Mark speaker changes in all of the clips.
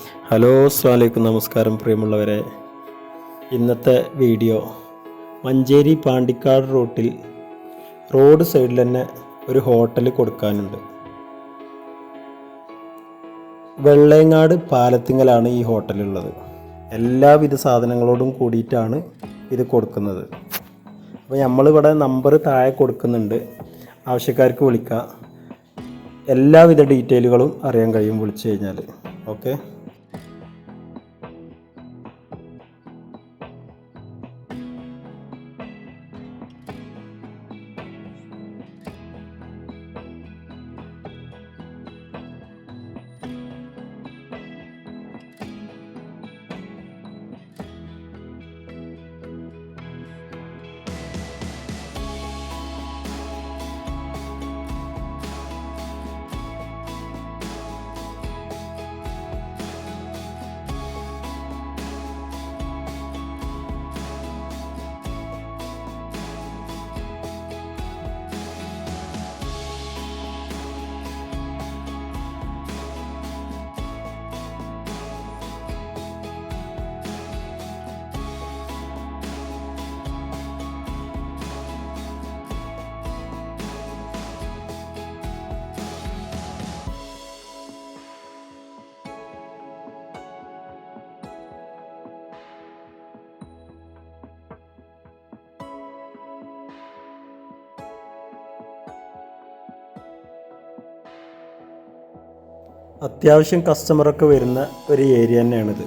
Speaker 1: Hello, അസ്സലാമു അലൈക്കും. നമസ്കാരം പ്രിയമുള്ളവരെ. ഇന്നത്തെ വീഡിയോ മഞ്ചേരി പാണ്ടിക്കാട് റൂട്ടിൽ റോഡ് സൈഡിൽ തന്നെ ഒരു ഹോട്ടൽ കൊടുക്കാനുണ്ട്. വെള്ളയങ്ങാട് പാലത്തിങ്കലാണ് ഈ ഹോട്ടലുള്ളത്. എല്ലാവിധ സാധനങ്ങളോടും കൂടിയിട്ടാണ് ഇത് കൊടുക്കുന്നത്. അപ്പോൾ നമ്മളിവിടെ നമ്പർ താഴെ കൊടുക്കുന്നുണ്ട്, ആവശ്യക്കാർക്ക് വിളിക്കുക. എല്ലാവിധ ഡീറ്റെയിലുകളും അറിയാൻ കഴിയും വിളിച്ചു കഴിഞ്ഞാൽ. ഓക്കെ. അത്യാവശ്യം കസ്റ്റമറൊക്കെ വരുന്ന ഒരു ഏരിയ തന്നെയാണിത്.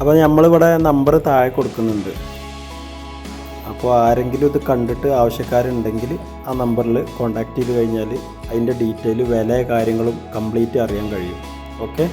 Speaker 1: അപ്പോൾ നമ്മളിവിടെ നമ്പർ താഴെ കൊടുക്കുന്നുണ്ട്. അപ്പോൾ ആരെങ്കിലും ഇത് കണ്ടിട്ട് ആവശ്യക്കാരുണ്ടെങ്കിൽ ആ നമ്പറിൽ കോൺടാക്റ്റ് ചെയ്ത് കഴിഞ്ഞാൽ അതിൻ്റെ ഡീറ്റെയിൽ, വില, കാര്യങ്ങളും കംപ്ലീറ്റ് അറിയാൻ കഴിയും. ഓക്കെ.